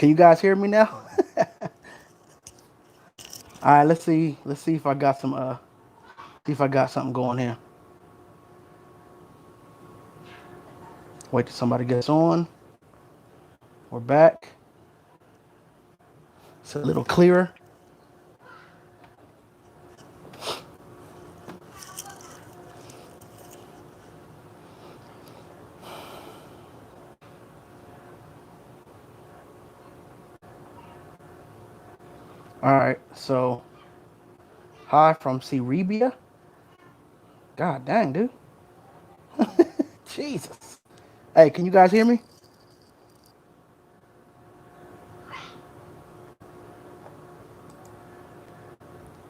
Can you guys hear me now? All right, let's see. Let's see if I got some. See if I got something going here. Wait till somebody gets on. We're back. It's a little clearer. All right. So, hi from Cerebia. God dang, dude. Jesus. Hey, can you guys hear me?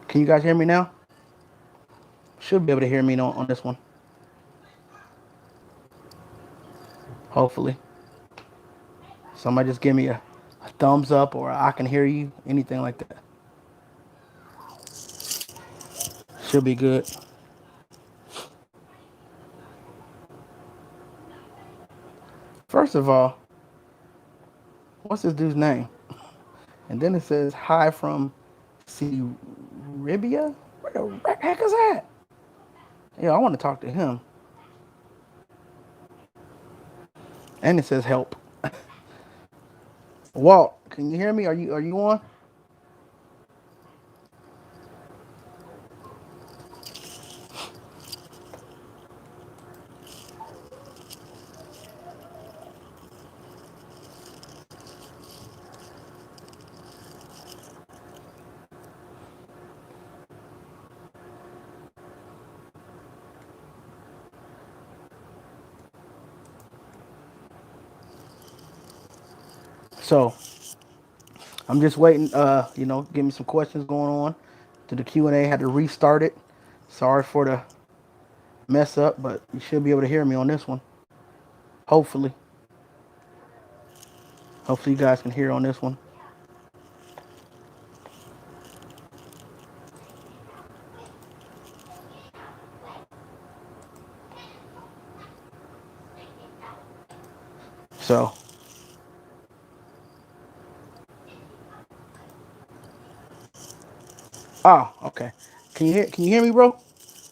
Can you guys hear me now? Should be able to hear me on this one. Hopefully. Somebody just give me a thumbs up or I can hear you. Anything like that. Should be good. First of all, what's this dude's name? And then it says hi from Cerebia? Where the heck is that? Yeah, I want to talk to him. And it says help. Walt, can you hear me? Are you on? So I'm just waiting. Give me some questions going on. To the Q&A, had to restart it. Sorry for the mess up, but you should be able to hear me on this one. Hopefully, hopefully you guys can hear on this one. So, oh, okay. Can you hear me, bro?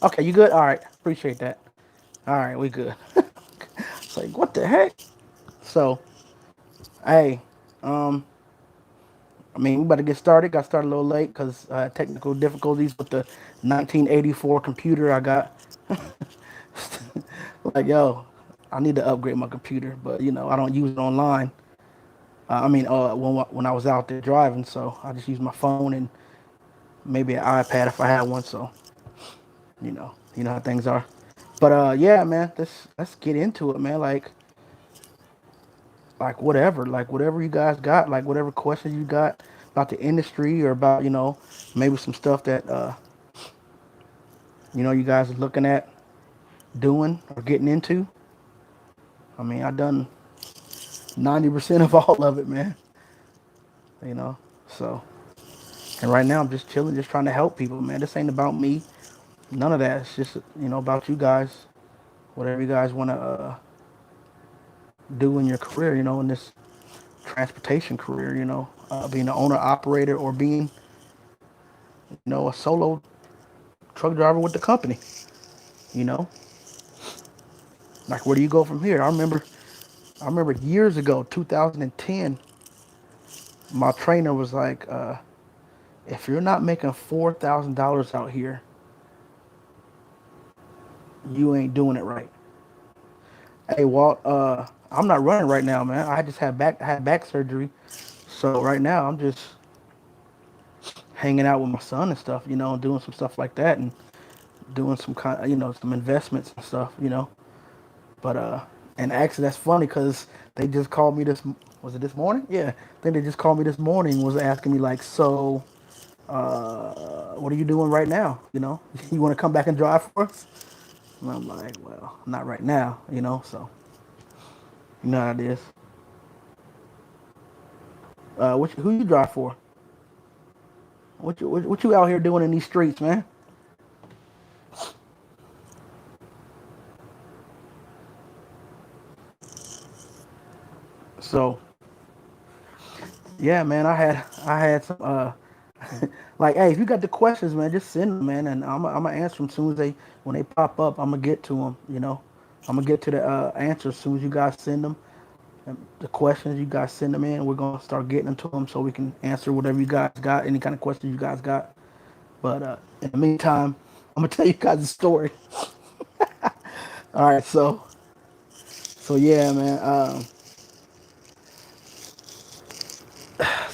Okay, you good? All right, appreciate that. All right, we good. It's like what the heck? So, hey, um, I mean, we about to get started. Got started a little late because technical difficulties with the 1984 computer I got. Like, yo, I need to upgrade my computer, but I don't use it online. When I was out there driving, so I just use my phone and maybe an iPad if I had one. So, you know how things are. But yeah, man, let's get into it, man. Like whatever you guys got, like whatever questions you got about the industry or about maybe some stuff that you guys are looking at doing or getting into. I mean, I done 90% of all of it, man. You know, so and right now I'm just chilling, just trying to help people, man. This ain't about me, none of that. It's just about you guys, whatever you guys want to do in your career, in this transportation career, being an owner operator or being a solo truck driver with the company. You know, like where do you go from here? I remember years ago, 2010, my trainer was like, if you're not making $4,000 out here, you ain't doing it right. Hey Walt, I'm not running right now, man. I had back surgery, so right now I'm just hanging out with my son and stuff, doing some stuff like that and doing some some investments and stuff, But and actually that's funny because they just called me this. Was it this morning? Yeah, I think they just called me this morning. Was asking me like, so, what are you doing right now? You want to come back and drive for us? And I'm like, well, not right now, So you know how it is. Who you drive for? What you out here doing in these streets, man? So Yeah, man. I had some like, hey, if you got the questions, man, just send them, man, and I'm gonna answer them as soon as they when they pop up. I'm gonna get to them. I'm gonna get to the answers as soon as you guys send them. And the questions you guys send them in, we're gonna start getting them to them so we can answer whatever you guys got, any kind of questions you guys got. But in the meantime, I'm gonna tell you guys a story. All right, so yeah, man.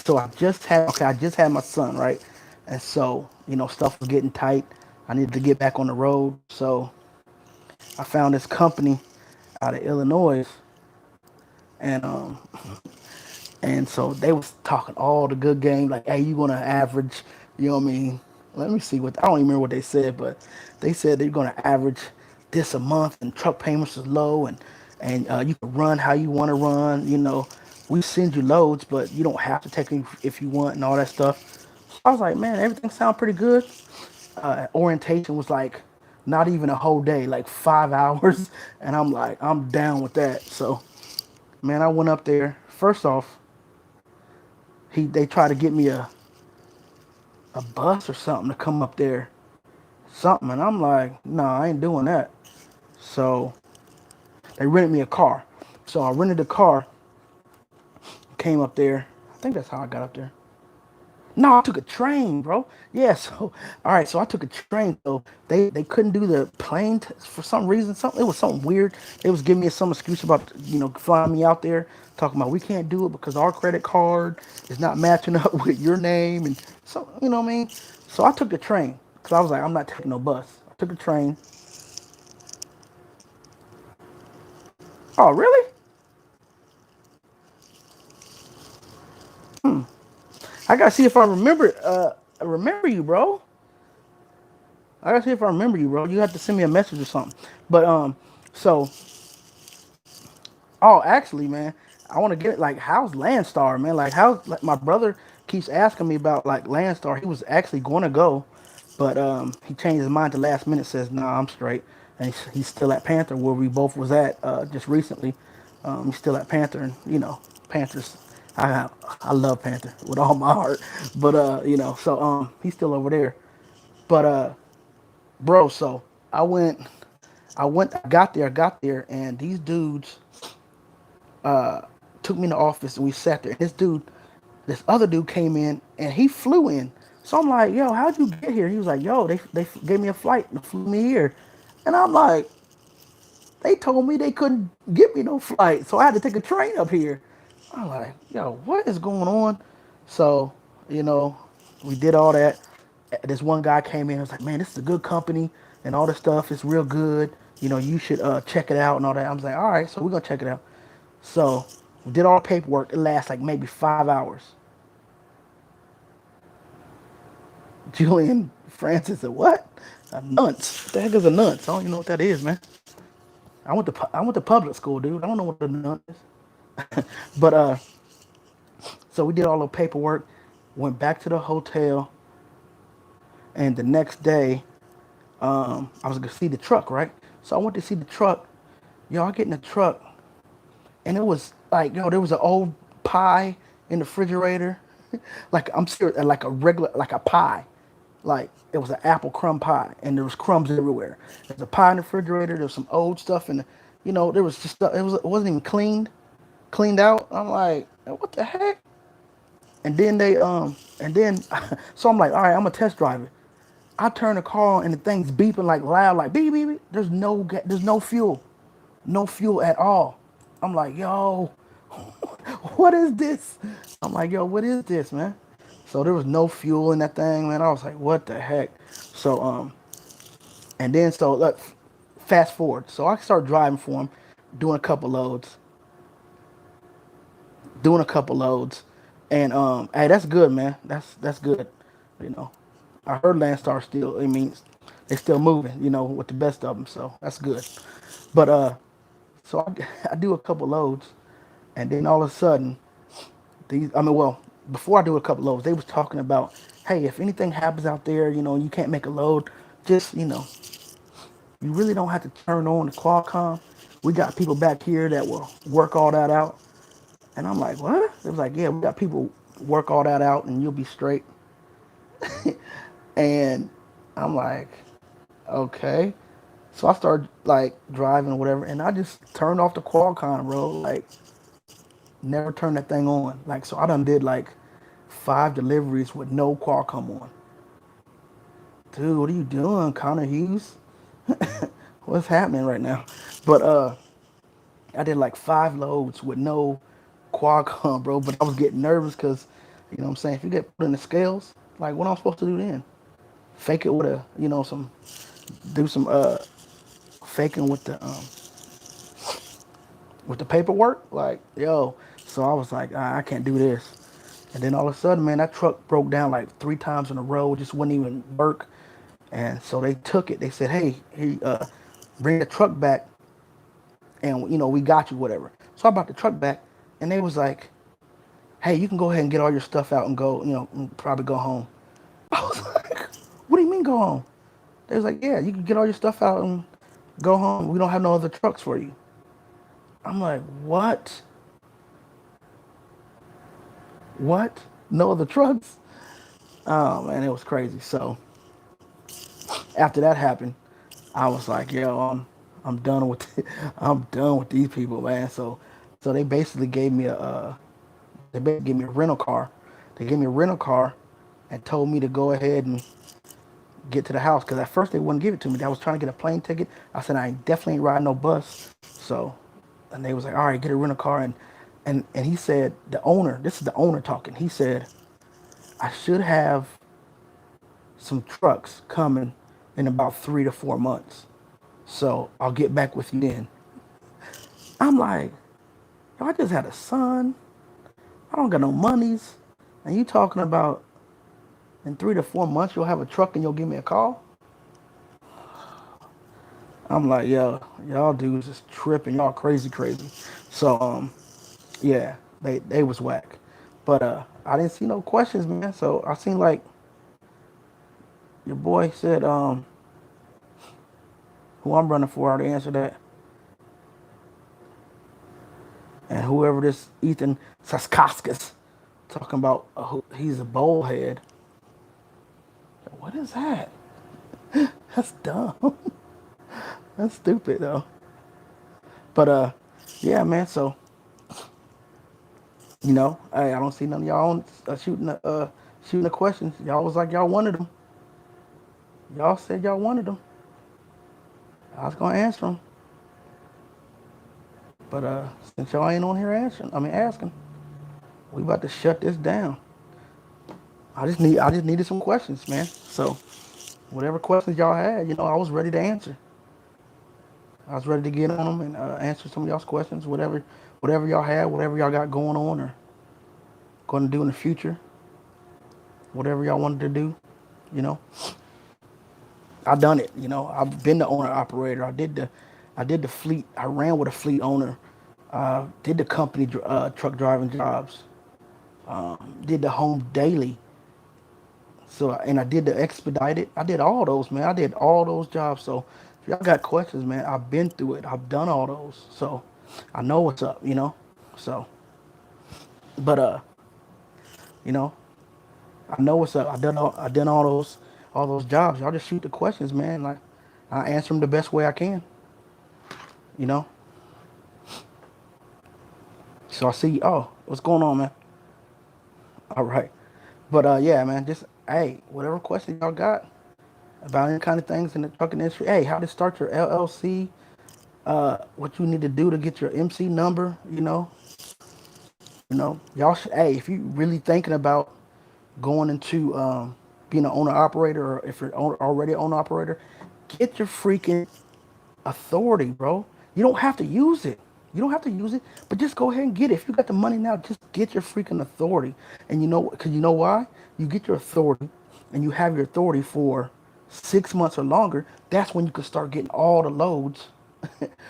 So I just had my son, right, and so stuff was getting tight. I needed to get back on the road, so I found this company out of Illinois, and and so they was talking all the good game, like, hey, you gonna average, you know what I mean? Let me see what I don't even remember what they said, but they said they're gonna average this a month, and truck payments is low, and you can run how you want to run. We send you loads, but you don't have to take them if you want, and all that stuff. So I was like, man, everything sounds pretty good. Orientation was like not even a whole day, like 5 hours, and I'm like, I'm down with that. So, man, I went up there. First off, they tried to get me a bus or something to come up there, something, and I'm like, no, I ain't doing that. So they rented me a car. So I rented a car, came up there. I think that's how I got up there. No, I took a train, bro. Yeah, so all right, so I took a train. So they couldn't do the plane for some reason. Something it was something weird. They was giving me some excuse about flying me out there, talking about we can't do it because our credit card is not matching up with your name and so what I mean. So I took the train because I was like, I'm not taking no bus. I took the train. Oh, really? I gotta see if I remember you, bro. I gotta see if I remember you, bro. You have to send me a message or something. But so oh, actually, man, I want to get it. Like, how's Landstar, man? Like, how's like my brother keeps asking me about like Landstar. He was actually going to go, but he changed his mind to last minute. Says, "Nah, I'm straight," and he's still at Panther, where we both was at just recently. He's still at Panther, and Panthers. I love Panther with all my heart, but so he's still over there. But bro, so I went, I got there, and these dudes took me in the office and we sat there. This other dude came in and he flew in. So I'm like, yo, how'd you get here? He was like, yo, they gave me a flight and flew me here. And I'm like, they told me they couldn't give me no flight. So I had to take a train up here. I'm like, yo, what is going on? So, you know, we did all that. This one guy came in and was like, man, this is a good company and all this stuff is real good. You should check it out and all that. I was like, all right, so we're going to check it out. So we did all the paperwork. It lasts like maybe 5 hours. Julian Francis said, "What? A nunce? What the heck is a nunce? I don't even know what that is, man. I went to public school, dude. I don't know what a nunce is." But so we did all the paperwork, went back to the hotel, and the next day, I was gonna see the truck, right? So I went to see the truck. Yo, I get in the truck, and it was like, yo, there was an old pie in the refrigerator, like I'm serious, like a regular, like a pie. Like it was an apple crumb pie, and there was crumbs everywhere. There's a pie in the refrigerator. There's some old stuff, and there was just stuff. It wasn't even cleaned out. I'm like, what the heck? And then so I'm like, all right, I'm gonna test drive it. I turn the car on, and the thing's beeping like loud, like beep beep beep. There's no fuel, no fuel at all. I'm like, yo, what is this? I'm like, yo, what is this, man? So there was no fuel in that thing, man. I was like, what the heck? So and then so look, fast forward. So I start driving for him, doing a couple loads, and hey, that's good, man. That's good. You know, I heard Landstar still. I mean, they still moving. With the best of them, so that's good. But so I do a couple loads, and then all of a sudden, well, before I do a couple loads, they was talking about, hey, if anything happens out there, you can't make a load, just you really don't have to turn on the Qualcomm. We got people back here that will work all that out. And I'm like, what? It was like, yeah, we got people. work all that out, and you'll be straight. And I'm like, okay. So I started like driving or whatever, and I just turned off the Qualcomm, bro. Like, never turned that thing on. Like, so I done did like 5 deliveries with no Qualcomm on. Dude, what are you doing, Connor Hughes? What's happening right now? But I did like 5 loads with no Qualcomm, bro. But I was getting nervous because, you know what I'm saying, if you get put in the scales, like what am I supposed to do then? Fake it with a, some, do some faking with the paperwork. Like, yo. So I was like, I can't do this. And then all of a sudden, man, that truck broke down like 3 times in a row. Just wouldn't even work. And so they took it. They said, hey, bring the truck back, and we got you, whatever. So I brought the truck back, and they was like, hey, you can go ahead and get all your stuff out and go, and probably go home. I was like, what do you mean go home? They was like, yeah, you can get all your stuff out and go home. We don't have no other trucks for you. I'm like, what? What? No other trucks? Oh man, it was crazy. So after that happened, I was like, yo, I'm done with I'm done with these people, man. So they basically gave me a rental car. They gave me a rental car and told me to go ahead and get to the house because at first they wouldn't give it to me. I was trying to get a plane ticket. I said I definitely ain't riding no bus. So, and they was like, all right, get a rental car. And he said the owner. This is the owner talking. He said I should have some trucks coming in about 3 to 4 months. So I'll get back with you then. I'm like, yo, I just had a son. I don't got no monies. And you talking about in 3 to 4 months you'll have a truck and you'll give me a call? I'm like, yo, y'all dudes is tripping. Y'all crazy, crazy. So yeah, they was whack. But I didn't see no questions, man. So I seen like your boy said, who I'm running for, I already answered that. And whoever this Ethan Saskaskas talking about, he's a bowl head. What is that? That's dumb. That's stupid though. But yeah, man. So hey, I don't see none of y'all shooting the questions. Y'all was like y'all wanted them. Y'all said y'all wanted them. I was gonna answer them. But since y'all ain't on here asking, we about to shut this down. I just needed some questions, man. So whatever questions y'all had, I was ready to answer. I was ready to get on them and answer some of y'all's questions, whatever y'all had, whatever y'all got going on or going to do in the future, whatever y'all wanted to do, you know. I done it, I've been the owner operator. I did the fleet. I ran with a fleet owner. Did the company truck driving jobs. Did the home daily. So and I did the expedited. I did all those, man. I did all those jobs. So if y'all got questions, man, I've been through it. I've done all those. So I know what's up. So but you know, I know what's up. I done all those jobs. Y'all just shoot the questions, man. Like I answer them the best way I can. You know. So I see. Oh, what's going on, man? All right. But yeah, man. Just hey, whatever questions y'all got about any kind of things in the trucking industry. Hey, how to start your LLC? What you need to do to get your MC number? Y'all should. Hey, if you really thinking about going into being an owner operator, or if you're already an owner operator, get your freaking authority, bro. You don't have to use it. You don't have to use it, but just go ahead and get it. If you got the money now, just get your freaking authority. And because you know why? You get your authority, and you have your authority for 6 months or longer. That's when you can start getting all the loads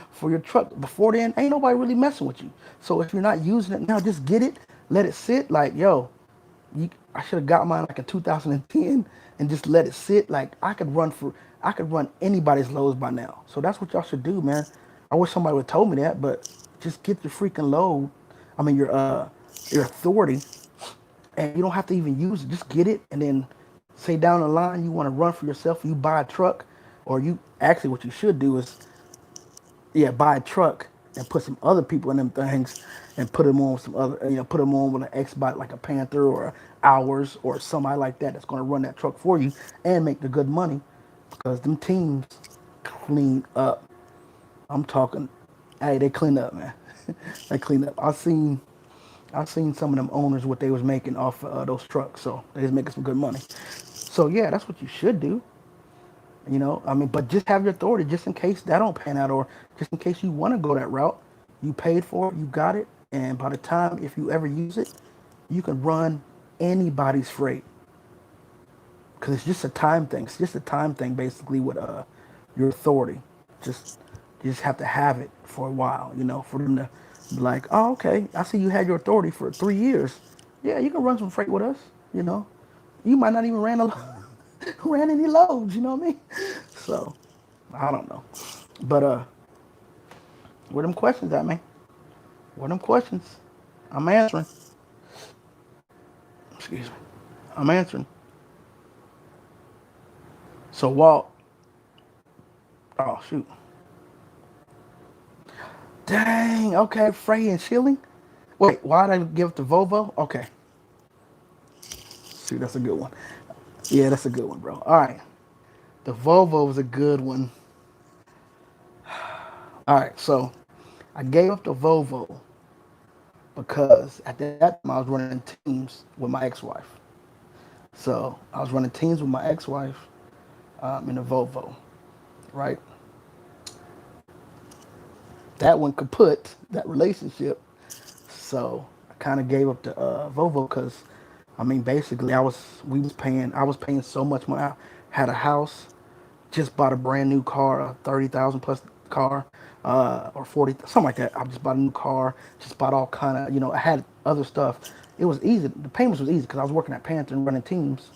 for your truck. Before then, ain't nobody really messing with you. So if you're not using it now, just get it, let it sit. Like, yo, I should have got mine like in 2010 and just let it sit. Like I could run anybody's loads by now. So that's what y'all should do, man. I wish somebody would have told me that, but just get your freaking load. I mean your authority, and you don't have to even use it. Just get it, and then say down the line you want to run for yourself. You buy a truck, or you actually what you should do is yeah, buy a truck and put some other people in them things and put them on some other, put them on with an X-Bot like a Panther or Hours or somebody like that that's going to run that truck for you and make the good money because them teams clean up. I'm talking, hey, they clean up, man. They clean up. I seen some of them owners what they was making off those trucks, so they was making some good money. So yeah, that's what you should do. I mean, but just have your authority just in case that don't pan out or just in case you want to go that route. You paid for it, you got it, and by the time if you ever use it, you can run anybody's freight because it's just a time thing. It's just a time thing basically with your authority. Just you just have to have it for a while, for them to be like, oh, okay, I see you had your authority for 3 years. Yeah, you can run some freight with us. You know, you might not even ran any loads. You know what I mean? So I don't know, but where them questions at, man? Where them questions? I'm answering. Excuse me. I'm answering. So Walt, oh shoot. Dang, okay, Frey and Schilling. Wait, why did I give it to Volvo? Okay. Shoot, that's a good one. Yeah, that's a good one, bro. All right. The Volvo was a good one. All right, so I gave up the Volvo because at that time I was running teams with my ex-wife. So I was running teams with my ex-wife in a Volvo, right? That one kaput, that relationship. So I kind of gave up the Volvo because, I mean, basically I was paying so much money. I had a house, just bought a brand new car, a 30,000 plus car, or 40, something like that. I just bought a new car, just bought all kind of, I had other stuff. It was easy. The payments was easy because I was working at Panther and running teams,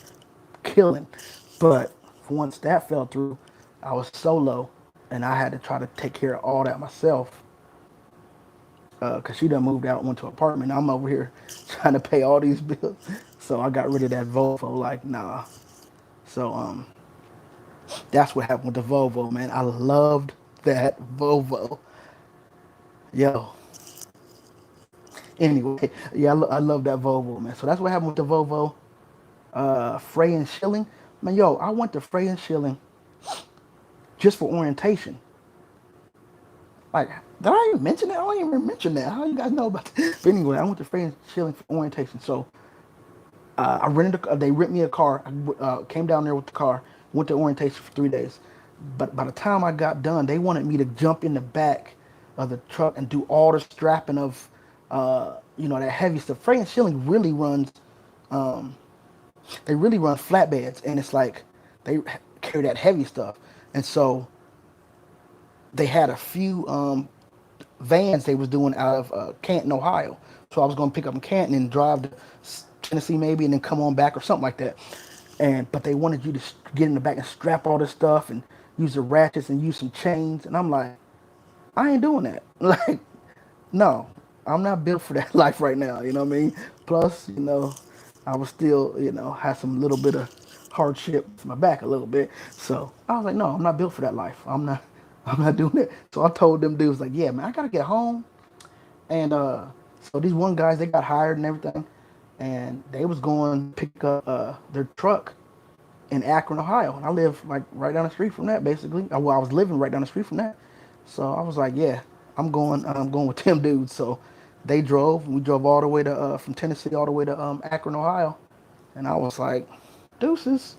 killing. But once that fell through, I was solo, and I had to try to take care of all that myself because she done moved out, went to an apartment. I'm over here trying to pay all these bills. So I got rid of that Volvo. Like, nah. So that's what happened with the Volvo, man. I loved that Volvo. Yo. Anyway, yeah, I love that Volvo, man. So that's what happened with the Volvo. Frey and Schilling. Man, yo, I went to Frey and Schilling just for orientation. Like, did I even mention that? I don't even mention that. How you guys know about that? But anyway, I went to Frey and Schilling for orientation. So they rent me a car. I came down there with the car, went to orientation for 3 days. But by the time I got done, they wanted me to jump in the back of the truck and do all the strapping of, that heavy stuff. Frey and Schilling really runs, they really run flatbeds, and it's like they carry that heavy stuff. And so they had a few vans they was doing out of Canton, Ohio. So I was going to pick up in Canton and drive to Tennessee maybe, and then come on back or something like that. But they wanted you to get in the back and strap all this stuff and use the ratchets and use some chains. And I'm like, I ain't doing that. Like, no, I'm not built for that life right now. You know what I mean? Plus, I was still, had some little bit of hardship for my back a little bit. So I was like, no, I'm not built for that life. I'm not doing it. So I told them dudes like, yeah, man, I gotta get home. And so these one guys, they got hired and everything, and they was going to pick up their truck in Akron, Ohio. And I live like right down the street from that, basically. Well, I was living right down the street from that. So I was like, yeah, I'm going with them dudes. So they drove. We drove all the way to from Tennessee all the way to Akron, Ohio. And I was like, deuces.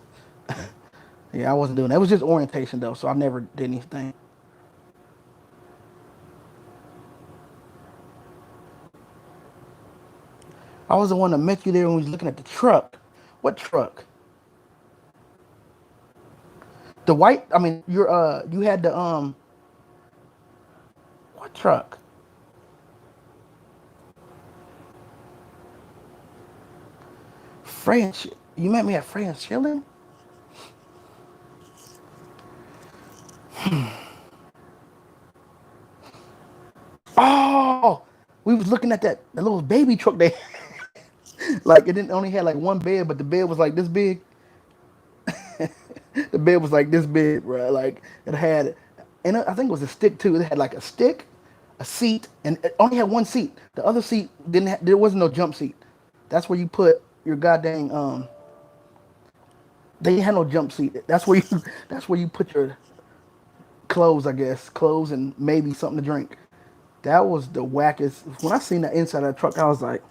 Yeah, I wasn't doing that. It was just orientation though, so I never did anything. I was the one that met you there when we was looking at the truck. What truck? The white? I mean, you had the what truck? French. You met me at French Chilling? Oh, we was looking at that little baby truck they. Like it didn't only had like one bed, but the bed was like this big. The bed was like this big, bro. Like it had, and I think it was a stick too. It had like a stick, a seat, and it only had one seat. The other seat didn't. There wasn't no jump seat. That's where you put your goddamn. They had no jump seat. That's where you. That's where you put your clothes, I guess, clothes and maybe something to drink. That was the wackest. When I seen the inside of the truck, I was like,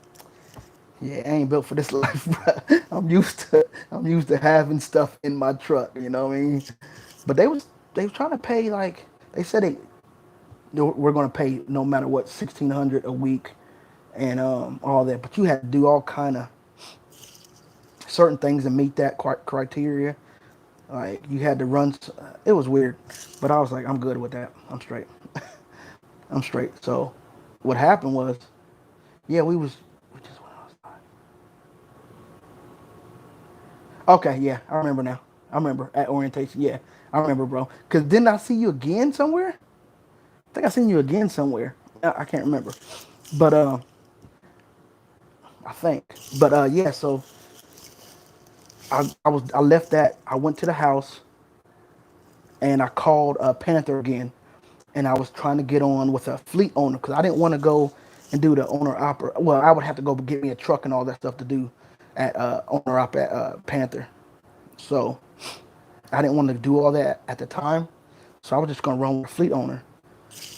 yeah, I ain't built for this life, bro. I'm used to having stuff in my truck. You know what I mean? But they was trying to pay like they said they were going to pay no matter what 1,600 a week and all that. But you had to do all kind of certain things and meet that criteria. Like you had to run. It was weird, but I was like, I'm good with that. I'm straight. I'm straight. So what happened was, yeah, we just went outside. Okay, yeah, I remember now. I remember at orientation. Yeah, I remember, bro. Cause didn't I see you again somewhere? I think I seen you again somewhere. I can't remember, but I think. But yeah. So I left that. I went to the house and I called Panther again, and I was trying to get on with a fleet owner because I didn't want to go and do the owner opera. Well, I would have to go get me a truck and all that stuff to do at owner op at Panther. So I didn't want to do all that at the time. So I was just gonna run with a fleet owner.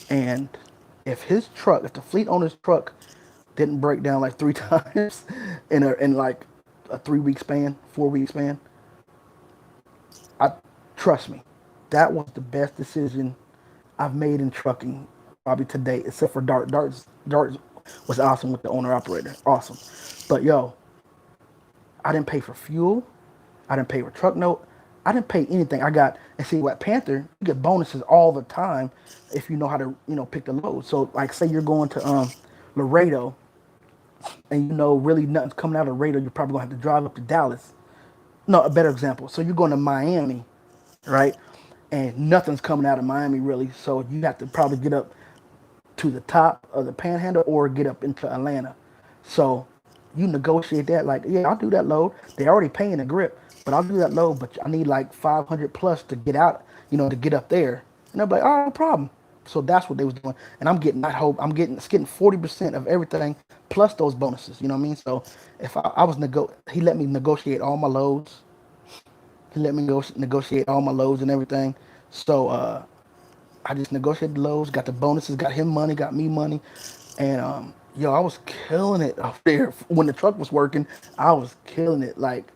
And if the fleet owner's truck didn't break down like three times in like a 3 week span, 4 week span, I trust me, that was the best decision I've made in trucking probably to date, except for Dart. Dart was awesome with the owner operator, awesome. But yo, I didn't pay for fuel. I didn't pay for truck note. I didn't pay anything. I got and see what Panther, you get bonuses all the time if you know how to pick the load. So like say you're going to Laredo and really nothing's coming out of Laredo, you're probably gonna have to drive up to Dallas. No, a better example. So you're going to Miami, right? And nothing's coming out of Miami really. So you have to probably get up to the top of the panhandle or get up into Atlanta. So you negotiate that like, yeah, I'll do that load. They already paying the grip, but I'll do that load. But I need like 500 plus to get out, to get up there. And I'm like, oh, no problem. So that's what they was doing. And I'm getting, I hope, it's getting 40% of everything plus those bonuses. You know what I mean? So if I was he let me negotiate all my loads. He let me go negotiate all my loads and everything. So I just negotiated the lows, got the bonuses, got him money, got me money, and yo, I was killing it up there when the truck was working. I was killing it, like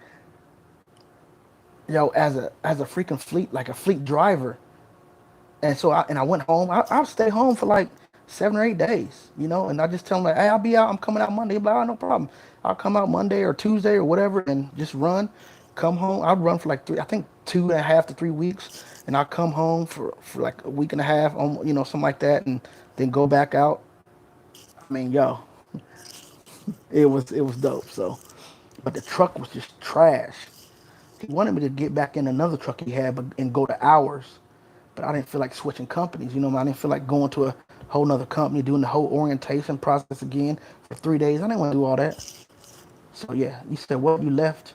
yo, as a freaking fleet, like a fleet driver. And so I went home. I'll stay home for like 7 or 8 days, and I just tell them like, hey, I'll be out. I'm coming out Monday. Blah, no problem. I'll come out Monday or Tuesday or whatever and just run. Come home. I'd run for like I think 2.5 to 3 weeks, and I'll come home for like a week and a half, something like that, and then go back out. I mean, yo, it was dope. So, but the truck was just trash. He wanted me to get back in another truck he had, and go to hours. But I didn't feel like switching companies. I didn't feel like going to a whole nother company, doing the whole orientation process again for 3 days. I didn't want to do all that. So yeah, you said what you left.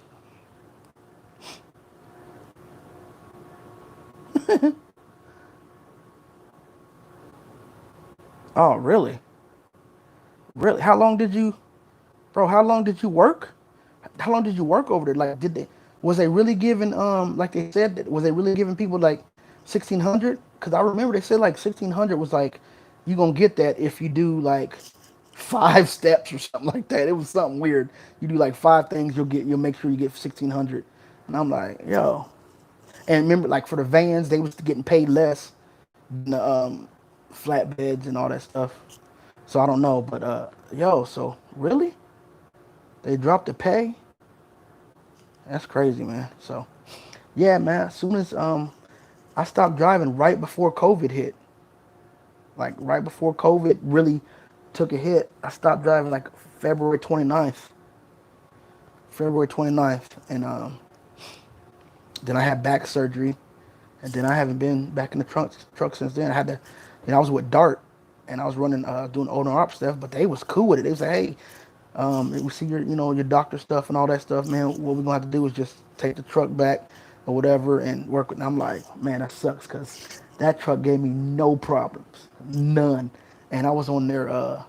Oh really? Really? How long did you, bro? How long did you work? How long did you work over there? Like, was they really giving like they said that was they really giving people like 1,600? Because I remember they said like 1,600 was like you gonna get that if you do like 5 steps or something like that. It was something weird. You do like 5 things, you'll make sure you get 1,600. And I'm like, yo. And remember, like for the vans, they was getting paid less than the flatbeds and all that stuff. So I don't know, but yo, so really, they dropped the pay? That's crazy, man. So yeah, man. As soon as I stopped driving right before COVID hit, like right before COVID really took a hit, I stopped driving like February 29th. February 29th, and then I had back surgery, and then I haven't been back in the truck since then. I had to, I was with Dart, and I was running doing owner op stuff, but they was cool with it. They was like, hey, We see your, your doctor stuff and all that stuff, man. What we're gonna have to do is just take the truck back or whatever and work with. And I'm like, man, that sucks because that truck gave me no problems, none. And I was on there,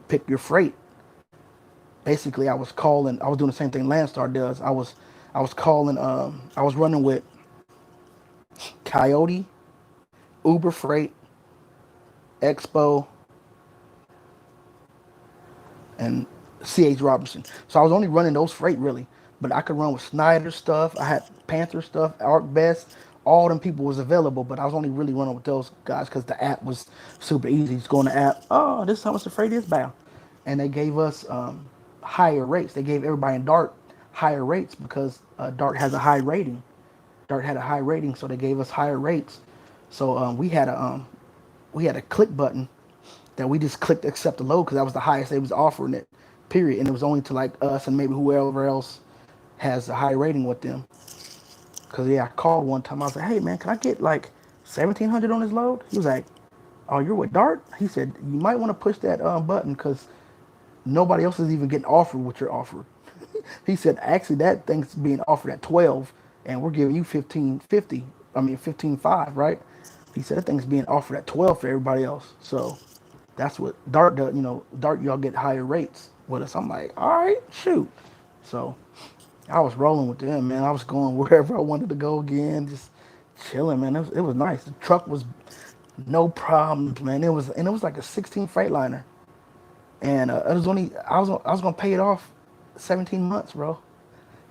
pick your freight. Basically, I was calling. I was doing the same thing Landstar does. I was calling. I was running with Coyote, Uber Freight, Expo, and C.H. Robinson. So I was only running those freight really, but I could run with Snyder stuff. I had Panther stuff, Arc Best. All them people was available, but I was only really running with those guys because the app was super easy. Just go on the app. Oh, this is how much the freight is, bow, and they gave us higher rates. They gave everybody in Dart higher rates because Dart has a high rating. Dart had a high rating, so they gave us higher rates. So we had a click button that we just clicked accept the load because that was the highest they was offering it, period. And it was only to like us and maybe whoever else has a high rating with them. Cause yeah, I called one time. I was like, hey man, can I get like 1,700 on this load? He was like, oh, you're with Dart? He said you might want to push that button because nobody else is even getting offered what you're offered. He said actually that thing's being offered at 12, and we're giving you 15.50. I mean 15.5, right? He said that thing's being offered at 12 for everybody else. So that's what Dart does. Dart, y'all get higher rates with us. I'm like, all right, shoot. So I was rolling with them, man. I was going wherever I wanted to go again, just chilling, man. It was nice. The truck was no problems, man. It was like a 16 Freightliner, and it was only I was gonna pay it off 17 months, bro.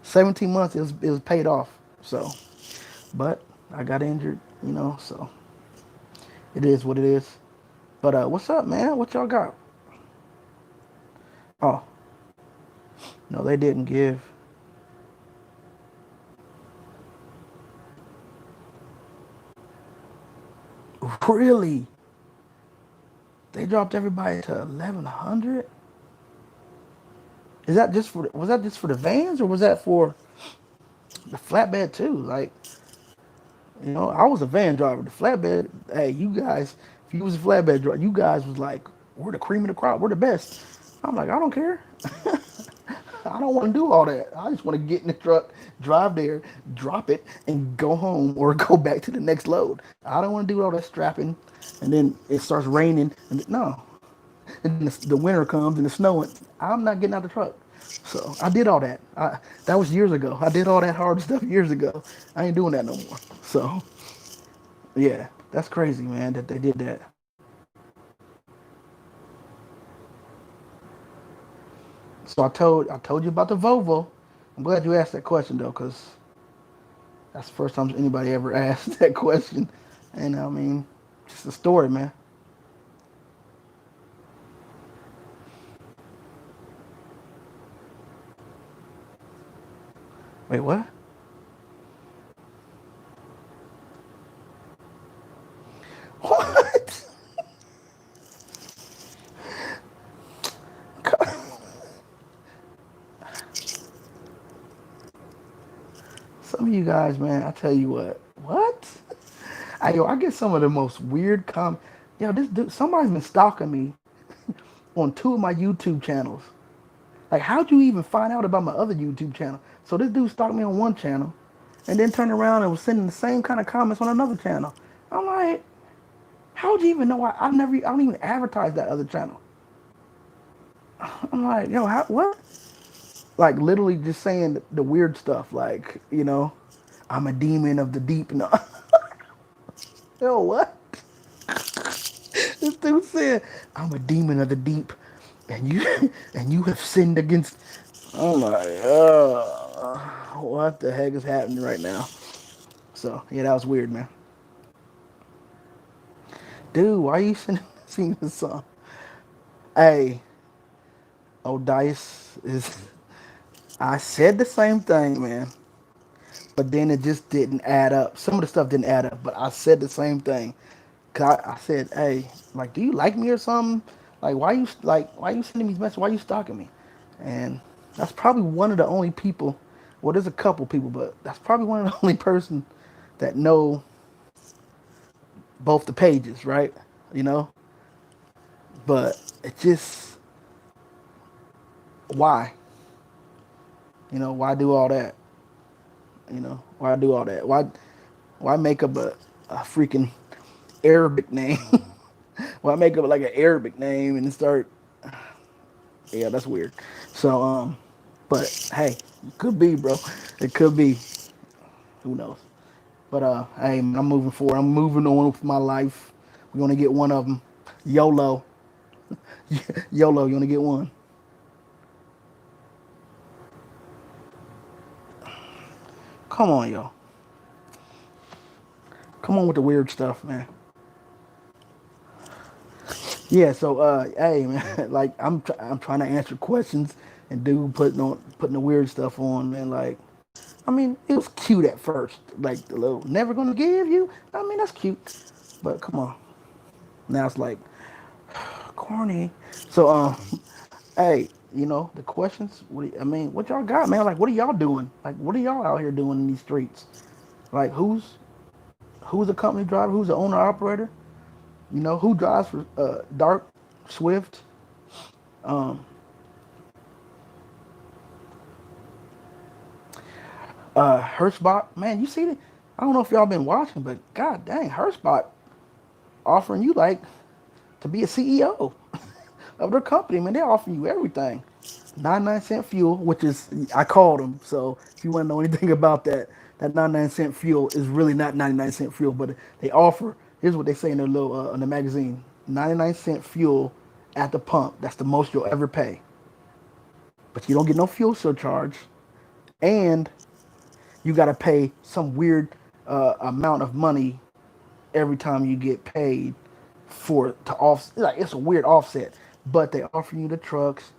17 months it was paid off. So, but I got injured, so it is what it is. But what's up, man? What y'all got? Oh, no, they didn't give. Really? They dropped everybody to 1,100? Is that just for was that just for the vans or was that for the flatbed too? Like, I was a van driver. The flatbed, hey, you guys, if you was a flatbed driver, you guys was like, we're the cream of the crop. We're the best. I'm like, I don't care. I don't want to do all that. I just want to get in the truck, drive there, drop it, and go home or go back to the next load. I don't want to do all that strapping, and then it starts raining. And no, and then the winter comes and it's snowing. I'm not getting out the truck. So I did all that. That was years ago. I did all that hard stuff years ago. I ain't doing that no more. So yeah, that's crazy, man, that they did that. So I told you about the Volvo. I'm glad you asked that question though, because that's the first time anybody ever asked that question. And I mean, just a story, man. Wait, what? What? Some of you guys, man, I tell you what. What? I get some of the most weird Yo, this dude, somebody's been stalking me on two of my YouTube channels. Like, how'd you even find out about my other YouTube channel? So this dude stalked me on one channel, and then turned around and was sending the same kind of comments on another channel. I'm like, how'd you even know? I don't even advertise that other channel. I'm like, yo, what? Like literally just saying the weird stuff, like I'm a demon of the deep. No, yo, what? This dude said, I'm a demon of the deep, and you and you have sinned against. I'm like, what the heck is happening right now? So yeah, that was weird, man. Dude, why are you singing this song? Hey, Dice is. I said the same thing, man, but then it just didn't add up. Some of the stuff didn't add up, but I said the same thing. Cause I said, hey, like, do you like me or something? Why you sending me these messages? Why you stalking me? And that's probably one of the only people. Well, there's a couple people, but that's probably one of the only person that know both the pages, right? You know. But it just Why? Why do all that? Why do all that? Why make up a freaking Arabic name? Why make up like an Arabic name and start? Yeah, that's weird. So but hey, it could be, bro. It could be. Who knows? But hey, man, I'm moving forward. I'm moving on with my life. We're gonna get one of them. YOLO, YOLO. You wanna get one? Come on, yo. Come on with the weird stuff, man. Yeah. So hey, man. Like I'm trying to answer questions, and dude putting the weird stuff on, man. Like I mean, it was cute at first, like the little "never gonna give you." I mean, that's cute, but come on. Now it's like corny. So hey, the questions. I mean, what y'all got, man? Like, what are y'all doing? Like, what are y'all out here doing in these streets? Like, who's a company driver? Who's the owner operator? Who drives for Dark Swift? Um, Hirschbach, man, you see it? I don't know if y'all been watching, but god dang, Hirschbach offering you like to be a CEO of their company. Man, they're offering you everything. 99-cent fuel, which is I called them. So if you want to know anything about that, that 99-cent fuel is really not 99-cent fuel, but they offer. Here's what they say in their little in the magazine: 99-cent fuel at the pump. That's the most you'll ever pay, but you don't get no fuel surcharge, and you got to pay some weird amount of money every time you get paid for to off. Like it's a weird offset, but they offer you the trucks,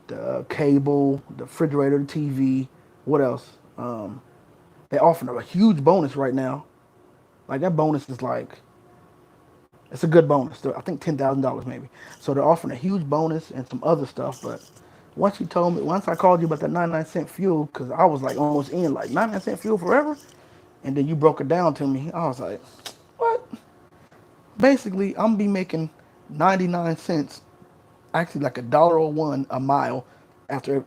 the cable, the refrigerator, the TV. What else? They offer a huge bonus right now. Like that bonus is like it's a good bonus. I think $10,000 maybe. So they're offering a huge bonus and some other stuff. But once I called you about that 99-cent fuel, because I was like almost in like 99-cent fuel forever, and then you broke it down to me. I was like, what? Basically, I'm gonna be making 99 cents, actually like $1.01 a mile after,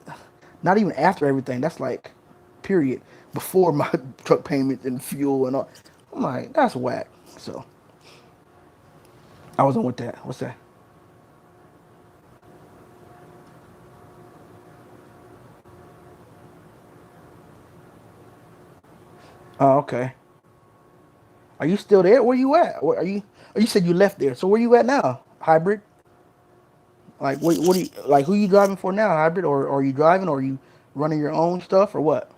not even after everything. That's like, period, before my truck payment and fuel and all. I'm like, that's whack. So I was on with that. What's that? Oh, okay. Are you still there? Where you at? Where are you? Oh, you said you left there. So where you at now? Hybrid? Like what do you like? Who you driving for now? Hybrid, or are you driving, or are you running your own stuff, or what?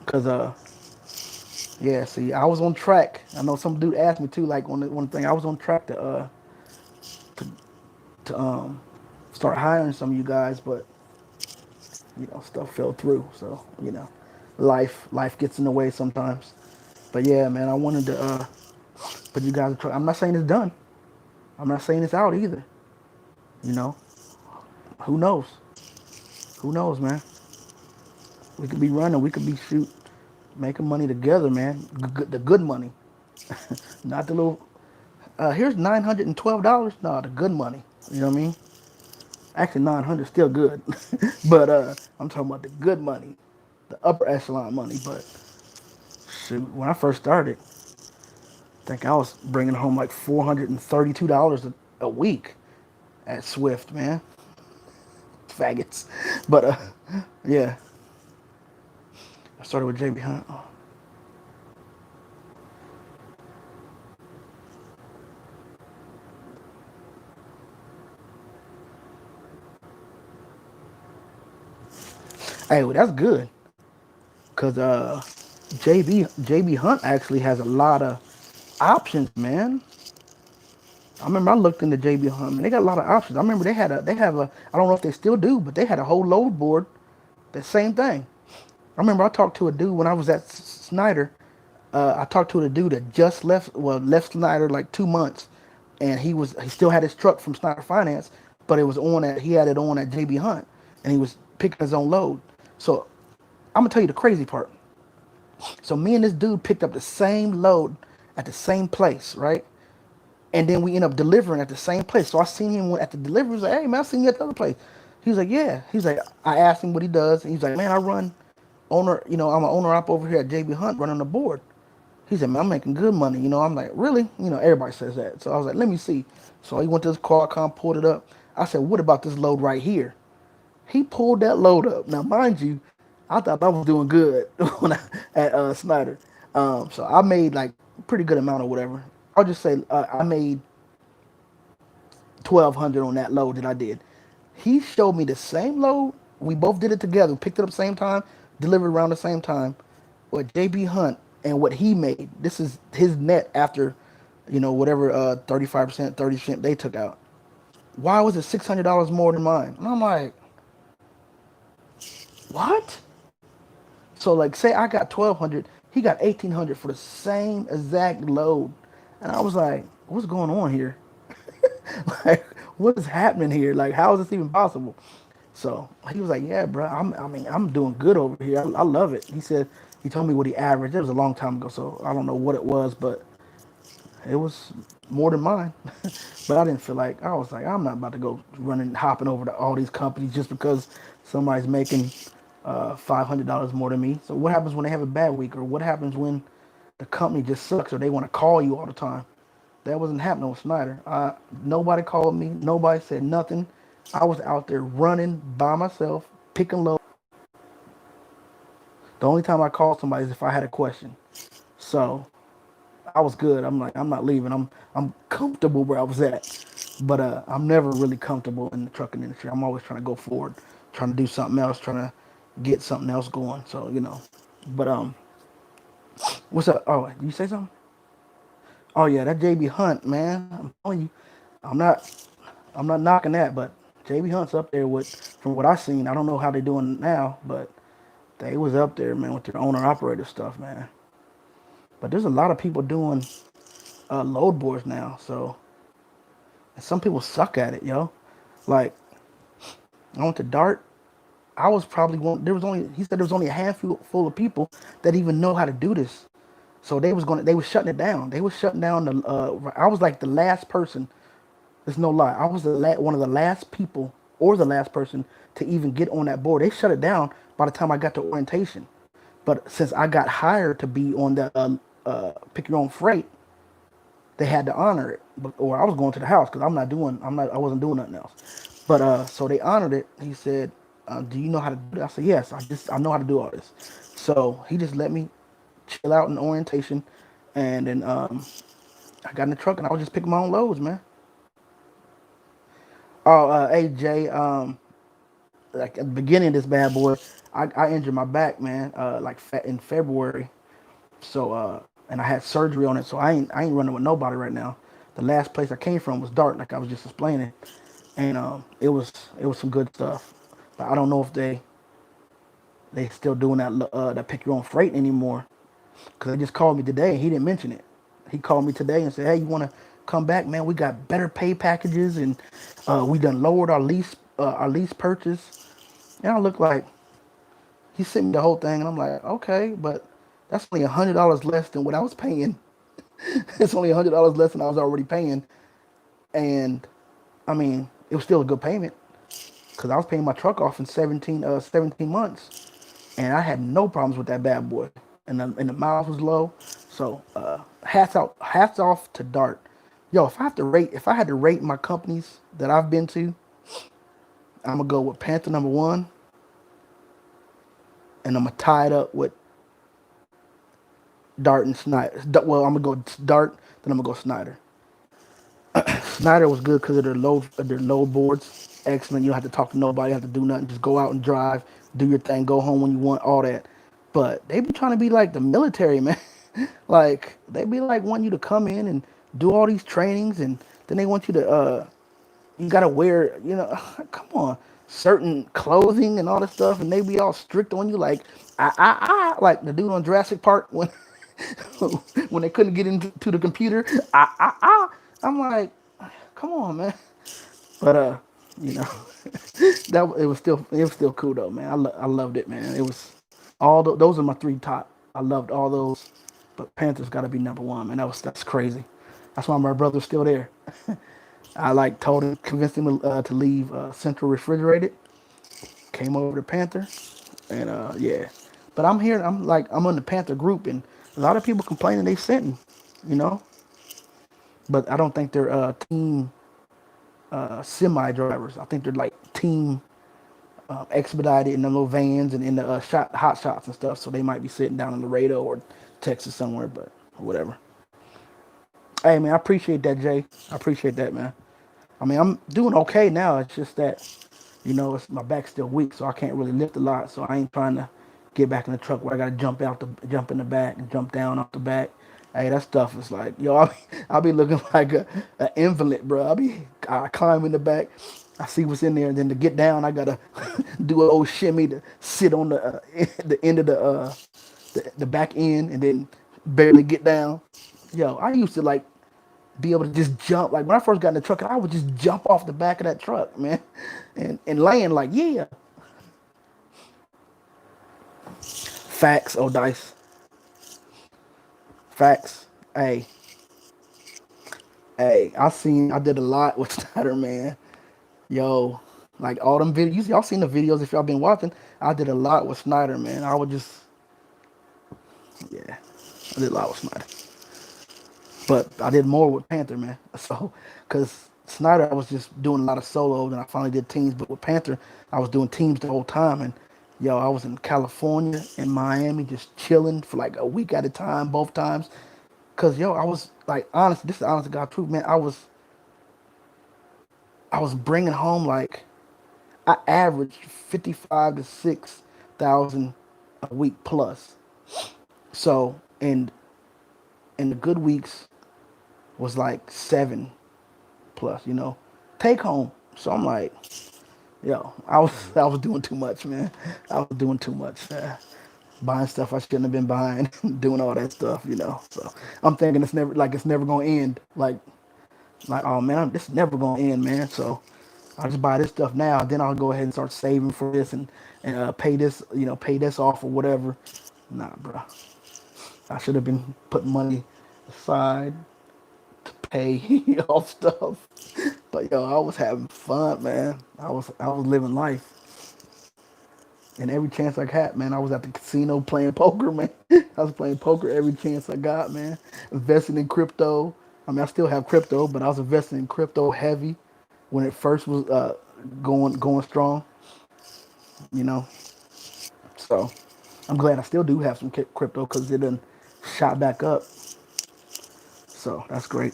Cause yeah. See, I was on track. I know some dude asked me too. Like one thing, I was on track to start hiring some of you guys, but stuff fell through. So life gets in the way sometimes. But yeah, man, I wanted to put you guys. I'm not saying it's done. I'm not saying it's out either. You know, who knows? Who knows, man? We could be running. We could be making money together, man. The good money, not the little. Here's $912. No, the good money. You know what I mean? Actually, 900 still good, but I'm talking about the good money, the upper echelon money. But shoot, when I first started, I think I was bringing home like $432 a week at Swift, man. Faggots. But yeah, I started with JB Hunt. Hey, well, that's good, cause JB Hunt actually has a lot of options, man. I remember I looked into JB Hunt, and they got a lot of options. I remember they have a I don't know if they still do, but they had a whole load board. The same thing. I remember I talked to a dude when I was at Snyder. I talked to a dude that just left Snyder like 2 months, and he still had his truck from Snyder Finance, but it was on at he had it on at JB Hunt, and he was picking his own load. So I'm gonna tell you the crazy part. So me and this dude picked up the same load at the same place, right? And then we end up delivering at the same place. So I seen him at the delivery. He was like, "Hey man, I seen you at the other place." He's like, yeah. He's like, I asked him what he does, and he's like, man, I run owner. I'm an owner op over here at JB Hunt running the board. He said, man, I'm making good money. I'm like, really? Everybody says that. So I was like, let me see. So he went to his Qualcomm, pulled it up. I said, what about this load right here? He pulled that load up. Now, mind you, I thought I was doing good when at Snyder. So I made like a pretty good amount or whatever. I'll just say I made 1,200 on that load that I did. He showed me the same load. We both did it together. Picked it up same time, delivered around the same time. What JB Hunt and what he made. This is his net after, whatever 35%, 30% they took out. Why was it $600 more than mine? And I'm like, what? So like, say I got 1,200, he got 1,800 for the same exact load, and I was like, what's going on here? Like, what is happening here? Like, how is this even possible? So he was like, "Yeah, bro. I'm doing good over here. I love it." He told me what he averaged. It was a long time ago, so I don't know what it was, but it was more than mine. But I didn't feel like I was like, I'm not about to go running, hopping over to all these companies just because somebody's making $500 more than me. So what happens when they have a bad week, or what happens when the company just sucks, or they want to call you all the time? That wasn't happening with Snyder. Nobody called me. Nobody said nothing. I was out there running by myself, picking low. The only time I called somebody is if I had a question. So I was good. I'm like, I'm not leaving. I'm comfortable where I was at, but I'm never really comfortable in the trucking industry. I'm always trying to go forward, trying to do something else, trying to get something else going. So but what's up? Oh, you say something? Oh yeah, that JB Hunt, man. I'm telling you, I'm not I'm not knocking that, but JB Hunt's up there with from what I seen. I don't know how they're doing now, but they was up there, man, with their owner operator stuff, man. But there's a lot of people doing load boards now, so and some people suck at it, yo. Like I went to Dart. I was probably one. There was only he said there was only a handful full of people that even know how to do this. So they was shutting it down. They was shutting down the. I was like the last person. There's no lie. I was one of the last people or the last person to even get on that board. They shut it down by the time I got to orientation. But since I got hired to be on the pick your own freight, they had to honor it. Or I was going to the house because I wasn't doing nothing else. But so they honored it. He said, "Do you know how to do it?" I said, "Yes, I know how to do all this." So he just let me chill out in orientation, and then I got in the truck and I was just picking my own loads, man. Oh, AJ, like at the beginning of this bad boy, I injured my back, man. In February. So and I had surgery on it, so I ain't running with nobody right now. The last place I came from was Dart, like I was just explaining, and it was some good stuff. But I don't know if they still doing that pick your own freight anymore, because they just called me today and he didn't mention it. He called me today and said, "Hey, you want to come back, man? We got better pay packages, and we done lowered our lease purchase." And I look like he sent me the whole thing, and I'm like, okay, but that's only $100 less than what I was paying. It's only $100 less than I was already paying, and I mean, it was still a good payment because I was paying my truck off in 17 months, and I had no problems with that bad boy, and the miles was low. So hats off to Dart. Yo, if I had to rate my companies that I've been to, I'm gonna go with Panther number one, and I'm gonna tie it up with Dart and Snyder. Well, I'm gonna go Dart, then I'm gonna go Snyder. Snyder was good because of their load boards. Excellent. You don't have to talk to nobody. You don't have to do nothing. Just go out and drive, do your thing, go home when you want, all that. But they be trying to be like the military, man. Like they be like want you to come in and do all these trainings, and then they want you to you gotta wear, come on, certain clothing and all this stuff, and they be all strict on you, like like the dude on Jurassic Park when when they couldn't get into the computer, I'm like, come on, man. But you know, it was still cool though, man. I loved it, man. It was those are my three top. I loved all those, but Panthers got to be number one, man. That's crazy. That's why my brother's still there. I like told him, convinced him to leave Central Refrigerated. Came over to Panther, and yeah. But I'm here. I'm in the Panther group, and a lot of people complaining they sitting, you know. But I don't think they're team semi drivers. I think they're like team expedited in the little vans and in the hot shots and stuff. So they might be sitting down in Laredo or Texas somewhere, but whatever. Hey man, I appreciate that, Jay. I appreciate that, man. I mean, I'm doing okay now. It's just that, my back's still weak, so I can't really lift a lot. So I ain't trying to get back in the truck where I gotta jump in the back and jump down off the back. Hey, that stuff is like, yo, I'll be looking like an invalid, bro. I climb in the back, I see what's in there, and then to get down, I gotta do an old shimmy to sit on the end of the back end, and then barely get down. Yo, I used to like be able to just jump. Like when I first got in the truck, I would just jump off the back of that truck, man, and land like, yeah. Facts, oh dice. Facts. Hey, hey, I did a lot with Snyder, man. Yo, like all them videos, y'all seen the videos if y'all been watching. I did a lot with Snyder, man. I would just, yeah, I did a lot with Snyder. But I did more with Panther, man. So, because Snyder, I was just doing a lot of solos, and I finally did teams. But with Panther, I was doing teams the whole time, and yo, I was in California and Miami, just chilling for like a week at a time, both times. Cause yo, I was like, honest. This is honest to God truth, man. I was bringing home like I averaged 55 to 6,000 a week plus. So, and in the good weeks was like 7 plus, take home. So I'm like, yo, I was doing too much, man. I was doing too much. Buying stuff I shouldn't have been buying, doing all that stuff. So I'm thinking it's never gonna end. Like oh man, this is never gonna end, man. So I'll just buy this stuff now. Then I'll go ahead and start saving for this and pay this, pay this off or whatever. Nah, bro. I should have been putting money aside to pay off stuff. But yo, I was having fun, man. I was living life. And every chance I got, man, I was at the casino playing poker, man. I was playing poker every chance I got, man. Investing in crypto. I mean, I still have crypto, but I was investing in crypto heavy when it first was going strong, you know. So I'm glad I still do have some crypto because it done shot back up. So that's great.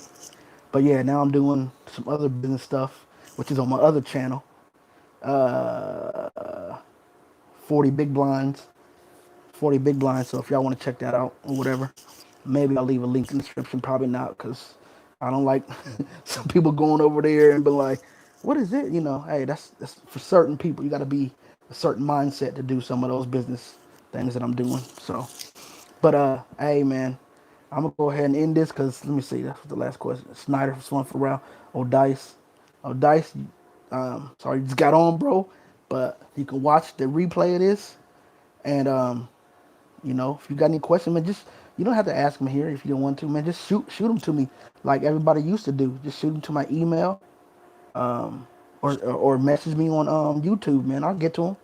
But yeah, now I'm doing some other business stuff, which is on my other channel, uh, 40 Big Blinds. 40 Big Blinds. So if y'all want to check that out or whatever, maybe I'll leave a link in the description. Probably not because I don't like some people going over there and be like, what is it? Hey, that's for certain people. You got to be a certain mindset to do some of those business things that I'm doing. So, but hey man, I'm gonna go ahead and end this because let me see. That's the last question. Snyder for Swung for Round. Oh Dice, oh Dice. Sorry, you just got on, bro. But you can watch the replay of this, and if you got any questions, man, just you don't have to ask me here if you don't want to, man. Just shoot them to me like everybody used to do. Just shoot them to my email, or message me on YouTube, man. I'll get to them.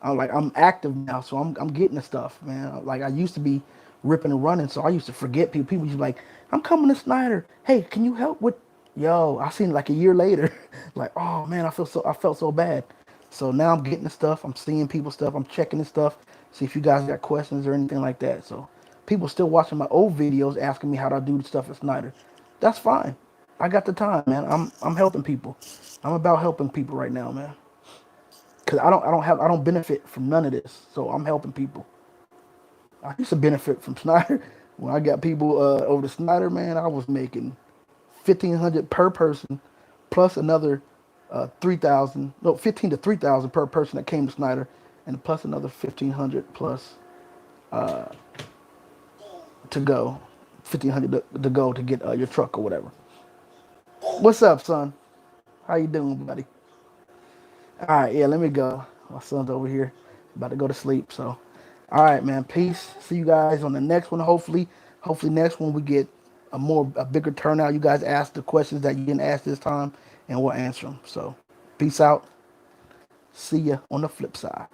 I'm active now, so I'm getting the stuff, man. Like I used to be ripping and running, so I used to forget people. People used to be like, I'm coming to Snyder. Hey, can you help with? Yo, I seen it like a year later. Like, oh man, I felt so bad. So now I'm getting the stuff. I'm seeing people stuff. I'm checking the stuff. See if you guys got questions or anything like that. So people still watching my old videos asking me how do I do the stuff at Snyder. That's fine. I got the time, man. I'm helping people. I'm about helping people right now, man. Cause I don't benefit from none of this. So I'm helping people. I used to benefit from Snyder. When I got people over to Snyder, man, I was making 1,500 per person, plus another 3,000. No, 15 to 3,000 per person that came to Snyder, and plus another 1,500 plus to go, 1,500 to go to get your truck or whatever. What's up, son? How you doing, buddy? All right, yeah, let me go. My son's over here, about to go to sleep. So, all right, man. Peace. See you guys on the next one. Hopefully next one we get a bigger turnout. You guys ask the questions that you didn't ask this time, and we'll answer them. So, peace out. See ya on the flip side.